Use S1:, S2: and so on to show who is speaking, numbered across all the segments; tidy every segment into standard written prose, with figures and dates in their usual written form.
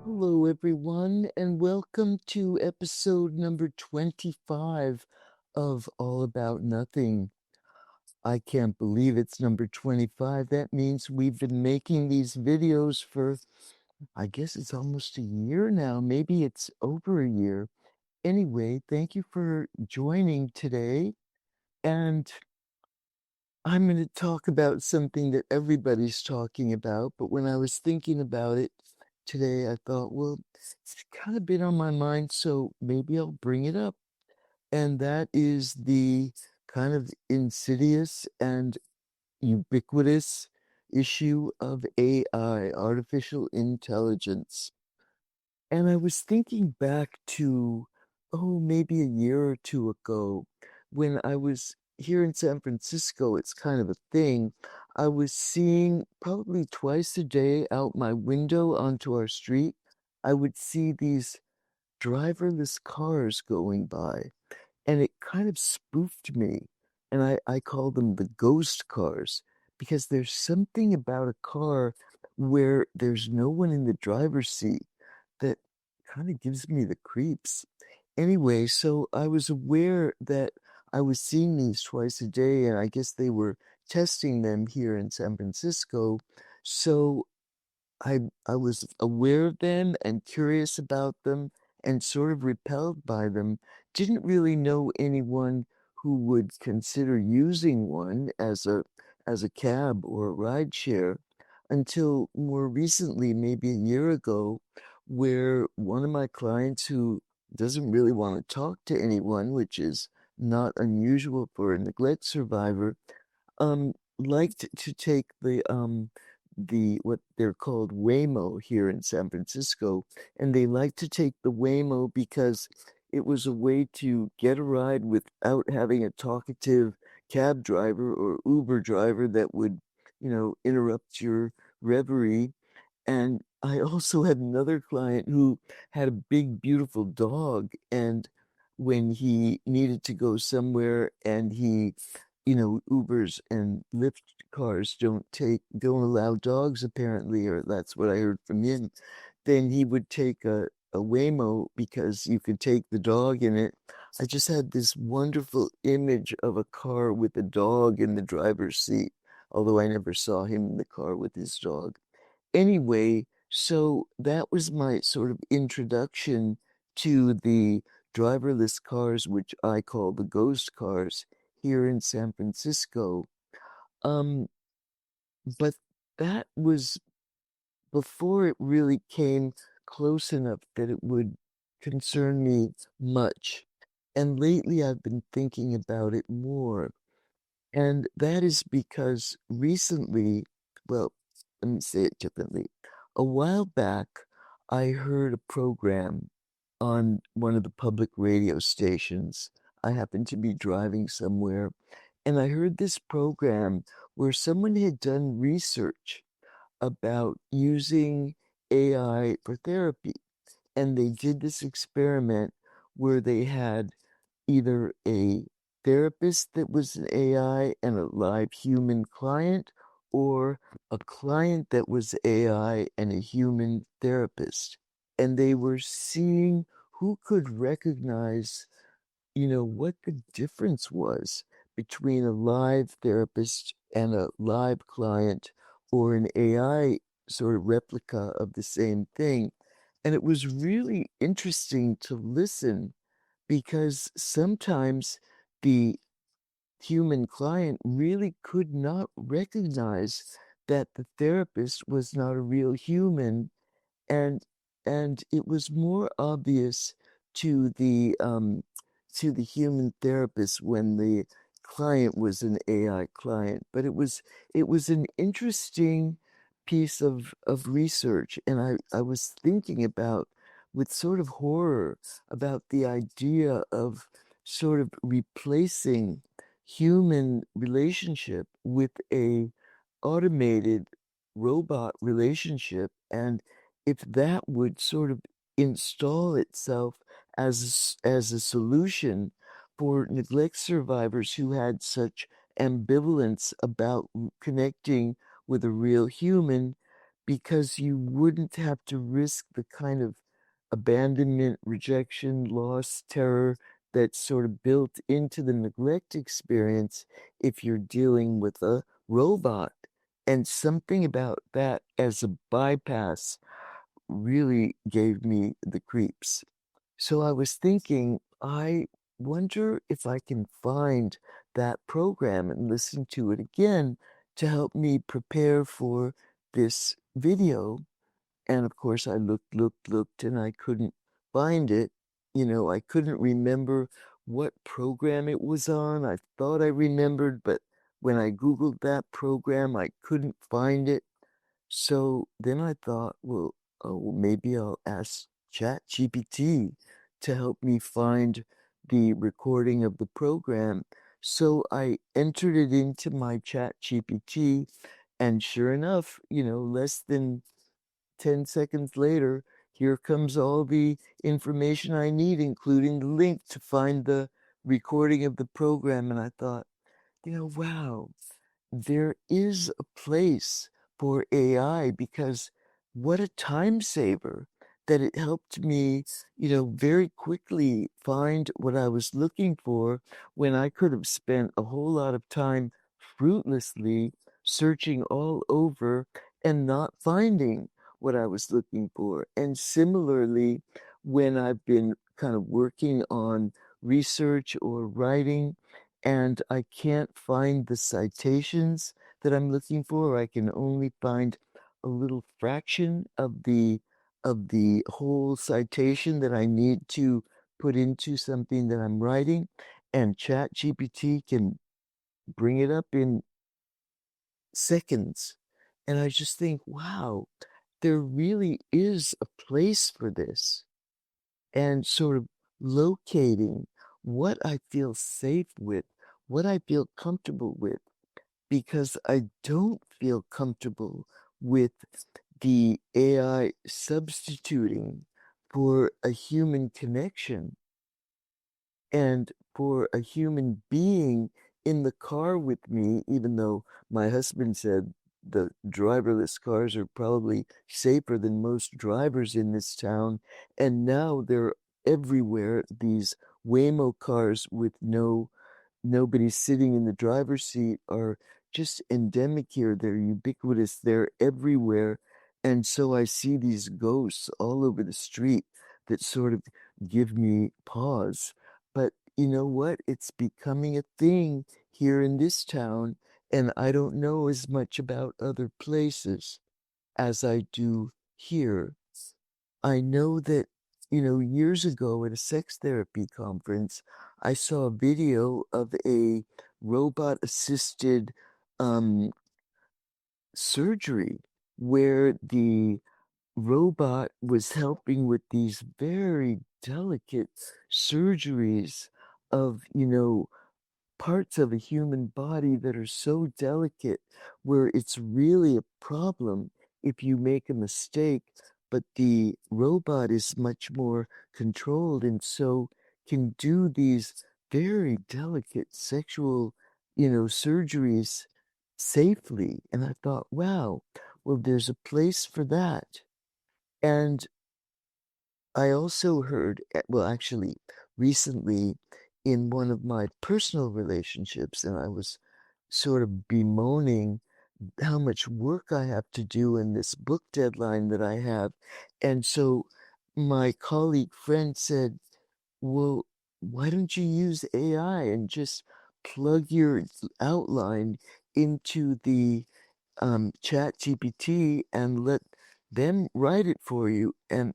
S1: Hello, everyone, and welcome to episode number 25 of All About Nothing. I can't believe it's number 25. That means we've been making these videos for, I guess it's almost a year now. Maybe it's over a year. Anyway, thank you for joining today. And I'm going to talk about something that everybody's talking about, but when I was thinking about it today, I thought, well, it's kind of been on my mind, so maybe I'll bring it up. And that is the kind of insidious and ubiquitous issue of AI, artificial intelligence. And I was thinking back to, oh, maybe a year or two ago when I was here in San Francisco. It's kind of a thing. I was seeing probably twice a day out my window onto our street. I would see these driverless cars going by, and it kind of spoofed me. And I call them the ghost cars because there's something about a car where there's no one in the driver's seat that kind of gives me the creeps. Anyway, so I was aware that I was seeing these twice a day, and I guess they were testing them here in San Francisco. So I was aware of them and curious about them and sort of repelled by them. Didn't really know anyone who would consider using one as a cab or a ride share until more recently, maybe a year ago, where one of my clients who doesn't really want to talk to anyone, which is not unusual for a neglect survivor, liked to take the what they're called Waymo here in San Francisco, and they liked to take the Waymo because it was a way to get a ride without having a talkative cab driver or Uber driver that would, interrupt your reverie. And I also had another client who had a big, beautiful dog. And when he needed to go somewhere and Ubers and Lyft cars don't allow dogs apparently, or that's what I heard from him, then he would take a Waymo because you could take the dog in it. I just had this wonderful image of a car with a dog in the driver's seat, although I never saw him in the car with his dog. Anyway, so that was my sort of introduction to the driverless cars, which I call the ghost cars here in San Francisco. Um, but that was before it really came close enough that it would concern me much. And lately I've been thinking about it more. And that is because recently, well, let me say it differently. A while back, I heard a program on one of the public radio stations. I happened to be driving somewhere, and I heard this program where someone had done research about using AI for therapy. And they did this experiment where they had either a therapist that was an AI and a live human client, or a client that was AI and a human therapist. And they were seeing who could recognize, what the difference was between a live therapist and a live client or an AI sort of replica of the same thing. And it was really interesting to listen because sometimes the human client really could not recognize that the therapist was not a real human, and it was more obvious to the human therapist when the client was an AI client. But it was an interesting piece of research, and I was thinking about with sort of horror about the idea of sort of replacing human relationship with a automated robot relationship, and if that would sort of install itself as a solution for neglect survivors who had such ambivalence about connecting with a real human because you wouldn't have to risk the kind of abandonment, rejection, loss, terror that's sort of built into the neglect experience if you're dealing with a robot. And something about that as a bypass really gave me the creeps. So I was thinking, I wonder if I can find that program and listen to it again to help me prepare for this video. And of course, I looked, and I couldn't find it. I couldn't remember what program it was on. I thought I remembered, but when I Googled that program, I couldn't find it. So then I thought, well, oh, maybe I'll ask ChatGPT to help me find the recording of the program. So I entered it into my ChatGPT, and sure enough, less than 10 seconds later, here comes all the information I need, including the link to find the recording of the program. And I thought, wow, there is a place for AI because what a time saver that it helped me, very quickly find what I was looking for when I could have spent a whole lot of time fruitlessly searching all over and not finding what I was looking for. And similarly, when I've been kind of working on research or writing, and I can't find the citations that I'm looking for. I can only find a little fraction of the whole citation that I need to put into something that I'm writing, and ChatGPT can bring it up in seconds. And I just think, wow, there really is a place for this, and sort of locating what I feel safe with, what I feel comfortable with, because I don't feel comfortable with the AI substituting for a human connection and for a human being in the car with me, even though my husband said the driverless cars are probably safer than most drivers in this town. And now they're everywhere, these Waymo cars with nobody sitting in the driver's seat are just endemic here. They're ubiquitous. They're everywhere. And so I see these ghosts all over the street that sort of give me pause. But you know what? It's becoming a thing here in this town, and I don't know as much about other places as I do here. I know that, years ago at a sex therapy conference, I saw a video of a robot assisted surgery where the robot was helping with these very delicate surgeries of, parts of a human body that are so delicate where it's really a problem if you make a mistake, but the robot is much more controlled and so can do these very delicate sexual, surgeries safely. And I thought, wow, well, there's a place for that. And I also heard, well, actually, recently in one of my personal relationships, and I was sort of bemoaning how much work I have to do in this book deadline that I have. And so my colleague friend said, well, why don't you use AI and just plug your outline into the chat GPT and let them write it for you? And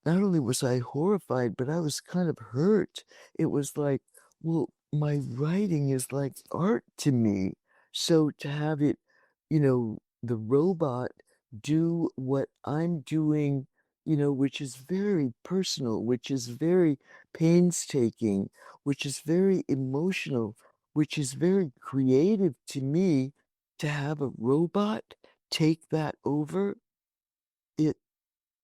S1: not only was I horrified, but I was kind of hurt. It was like, well, my writing is like art to me. So to have it, the robot do what I'm doing, which is very personal, which is very painstaking, which is very emotional, which is very creative to me, to have a robot take that over, it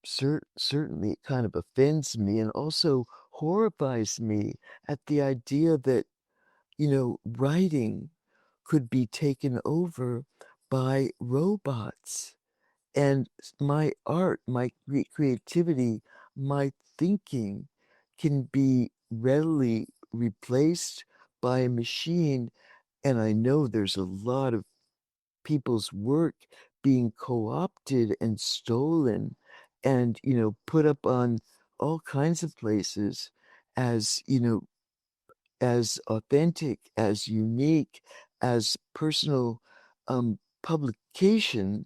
S1: certainly it kind of offends me and also horrifies me at the idea that, writing, could be taken over by robots. And my art, my creativity, my thinking can be readily replaced by a machine. And I know there's a lot of people's work being co-opted and stolen and, put up on all kinds of places as, as authentic, as unique, as personal publication.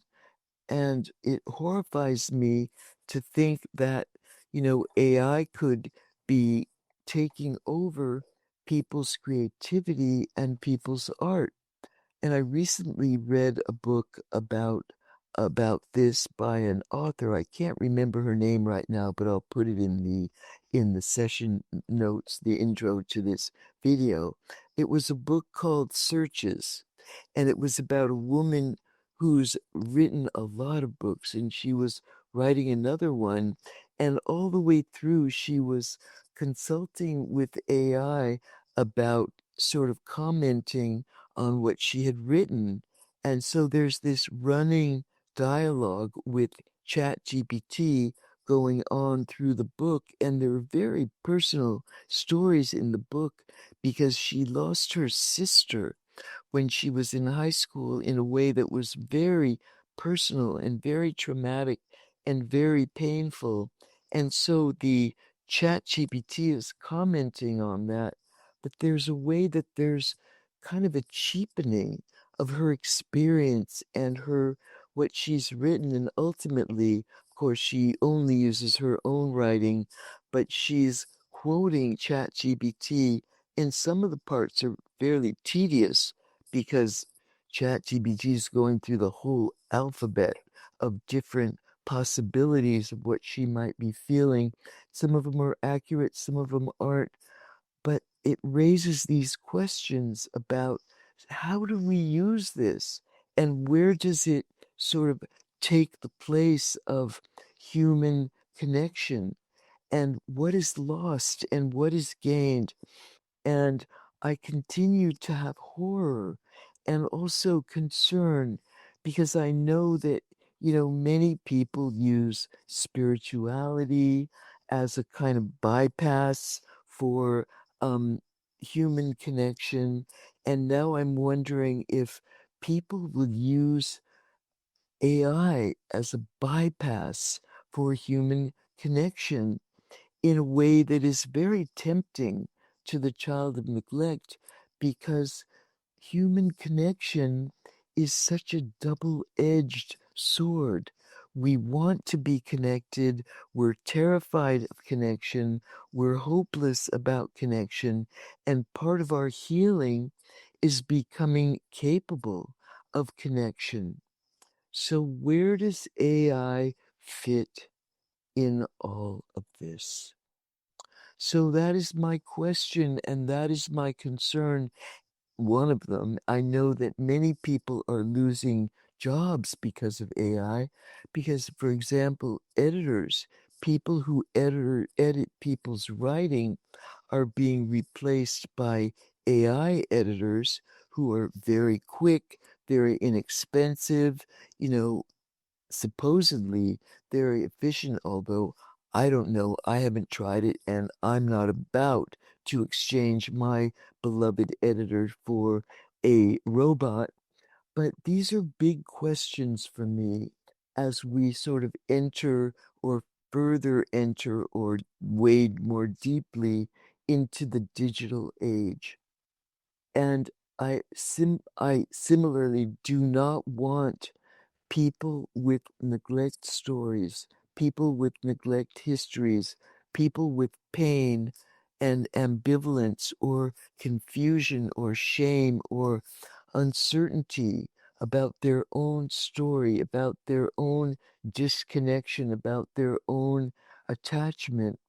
S1: And it horrifies me to think that, AI could be taking over people's creativity and people's art. And I recently read a book about this by an author. I can't remember her name right now, but I'll put it in the session notes, the intro to this video. It was a book called Searches, and it was about a woman who's written a lot of books, and she was writing another one, and all the way through she was consulting with AI about sort of commenting on what she had written. And so there's this running dialogue with ChatGPT going on through the book, and there are very personal stories in the book because she lost her sister when she was in high school in a way that was very personal and very traumatic and very painful. And so the chat GPT is commenting on that, but there's a way that there's kind of a cheapening of her experience and her what she's written. And ultimately, of course, she only uses her own writing, but she's quoting chat GPT, and some of the parts are fairly tedious because ChatGPT is going through the whole alphabet of different possibilities of what she might be feeling. Some of them are accurate, some of them aren't, but it raises these questions about how do we use this and where does it sort of take the place of human connection, and what is lost and what is gained. And I continue to have horror and also concern because I know that, many people use spirituality as a kind of bypass for um, human connection. And now I'm wondering if people will use AI as a bypass for human connection in a way that is very tempting to the child of neglect, because human connection is such a double-edged sword. We want to be connected, we're terrified of connection, we're hopeless about connection, and part of our healing is becoming capable of connection. So where does AI fit in all of this? So that is my question, and that is my concern. One of them, I know that many people are losing jobs because of AI, because, for example, editors, people who edit people's writing, are being replaced by AI editors who are very quick, very inexpensive, you know, supposedly very efficient, although I don't know, I haven't tried it, and I'm not about to exchange my beloved editor for a robot. But these are big questions for me as we sort of enter or further enter or wade more deeply into the digital age. And I similarly do not want people with neglect stories, people with neglect histories, people with pain and ambivalence or confusion or shame or uncertainty about their own story, about their own disconnection, about their own attachment,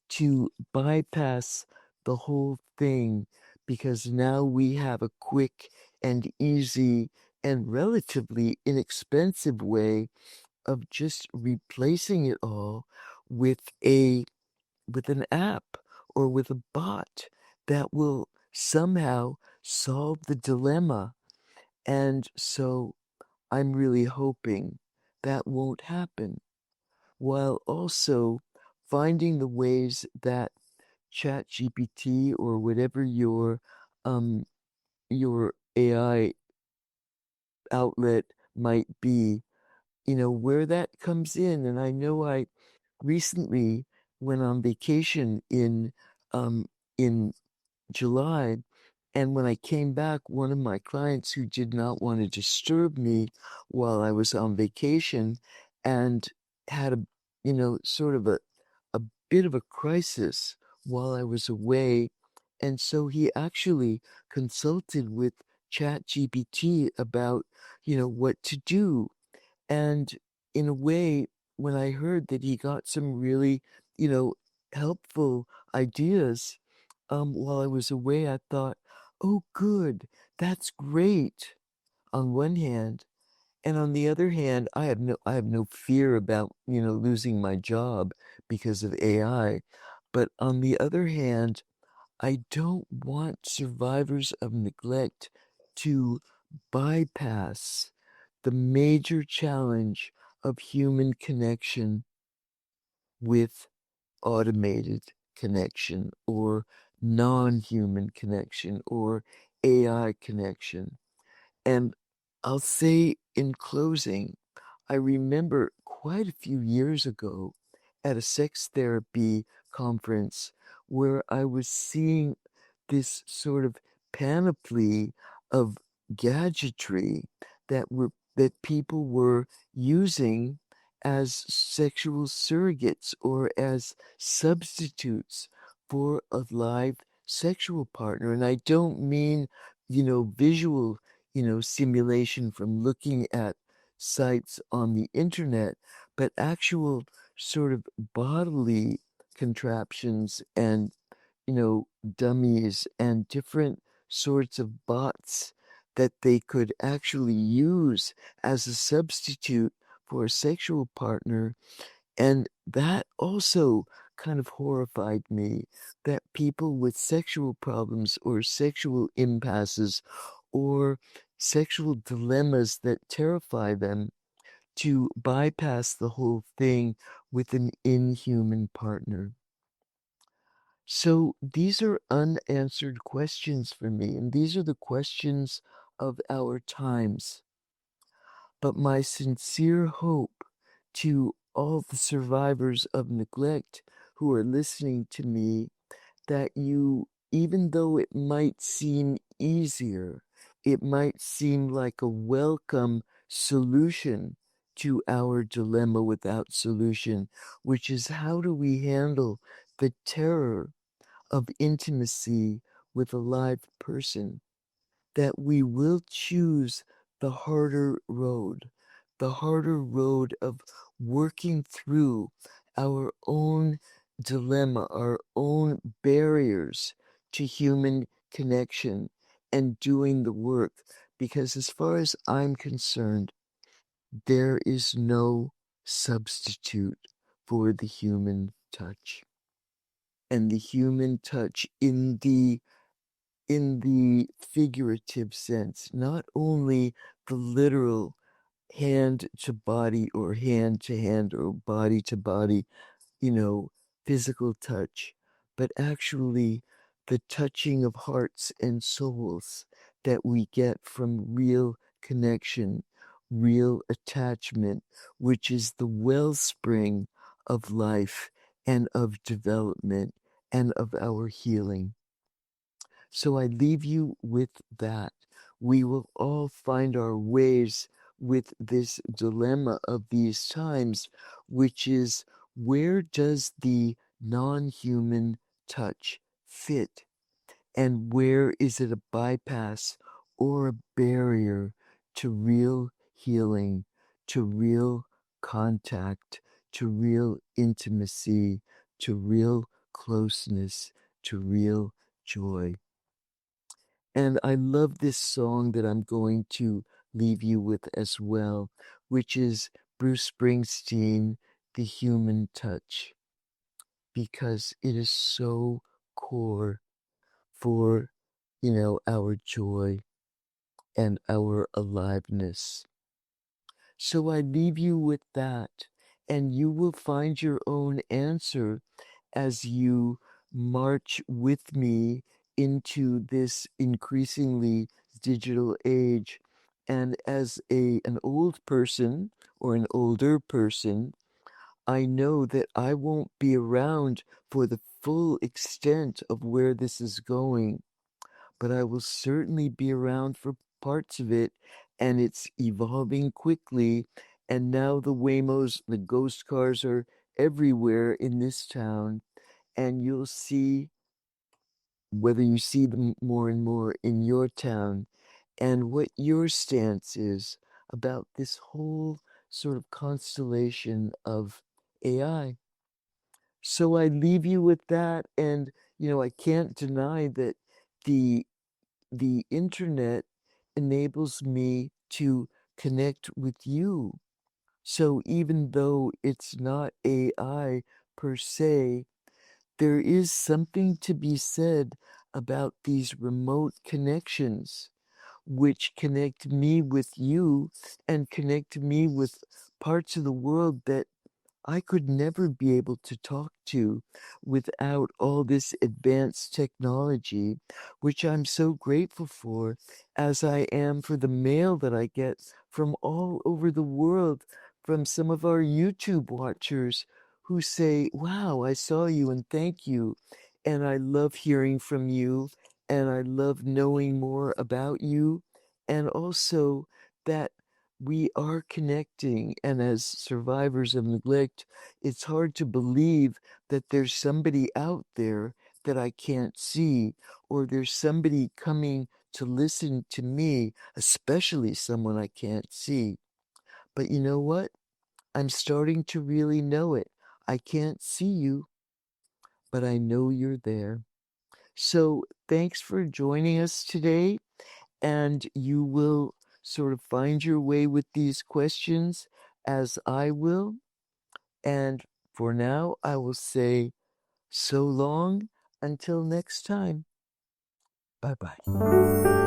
S1: to bypass the whole thing, because now we have a quick and easy and relatively inexpensive way of just replacing it all with an app or with a bot that will somehow solve the dilemma And so I'm really hoping that won't happen, while also finding the ways that ChatGPT or whatever your AI outlet might be, where that comes in. And I know I recently went on vacation um in July, and when I came back, one of my clients who did not want to disturb me while I was on vacation and had sort of a bit of a crisis while I was away. And so he actually consulted with ChatGPT about, what to do. And in a way, when I heard that he got some really, you know, helpful ideas while I was away, I thought, oh, good, that's great on one hand. And on the other hand, I have no fear about, losing my job because of AI. But on the other hand, I don't want survivors of neglect to bypass the major challenge of human connection with automated connection or non-human connection or AI connection. And I'll say in closing, I remember quite a few years ago at a sex therapy conference where I was seeing this sort of panoply of gadgetry that people were using as sexual surrogates or as substitutes for a live sexual partner. And I don't mean, visual, simulation from looking at sites on the internet, but actual sort of bodily contraptions and dummies and different sorts of bots that they could actually use as a substitute for a sexual partner. And that also kind of horrified me, that people with sexual problems or sexual impasses or sexual dilemmas that terrify them to bypass the whole thing with an inhuman partner. So these are unanswered questions for me, and these are the questions of our times. But my sincere hope to all the survivors of neglect who are listening to me, that you, even though it might seem easier, it might seem like a welcome solution to our dilemma without solution, which is how do we handle the terror of intimacy with a live person, that we will choose the harder road of working through our own dilemma, our own barriers to human connection and doing the work. Because as far as I'm concerned, there is no substitute for the human touch. And the human touch in the figurative sense, not only the literal hand to body or hand to hand or body to body, you know, physical touch, but actually the touching of hearts and souls that we get from real connection, real attachment, which is the wellspring of life and of development and of our healing. So I leave you with that. We will all find our ways with this dilemma of these times, which is, where does the non human touch fit? And where is it a bypass or a barrier to real healing, to real contact, to real intimacy, to real closeness, to real joy? And I love this song that I'm going to leave you with as well, which is Bruce Springsteen, The Human Touch, because it is so core for, our joy and our aliveness. So I leave you with that, and you will find your own answer as you march with me into this increasingly digital age. And as an old person or an older person, I know that I won't be around for the full extent of where this is going, but I will certainly be around for parts of it, and it's evolving quickly. And now the Waymos, the ghost cars are everywhere in this town, and you'll see whether you see them more and more in your town and what your stance is about this whole sort of constellation of AI. So I leave you with that, and I can't deny that the the internet enables me to connect with you. So even though it's not AI per se, there is something to be said about these remote connections, which connect me with you and connect me with parts of the world that I could never be able to talk to without all this advanced technology, which I'm so grateful for, as I am for the mail that I get from all over the world, from some of our YouTube watchers who say, "Wow, I saw you and thank you." And I love hearing from you, and I love knowing more about you, and also that we are connecting. And as survivors of neglect, it's hard to believe that there's somebody out there that I can't see, or there's somebody coming to listen to me, especially someone I can't see. But you know what? I'm starting to really know it. I can't see you, but I know you're there. So thanks for joining us today, and you will sort of find your way with these questions as I will. And for now, I will say so long until next time. Bye bye.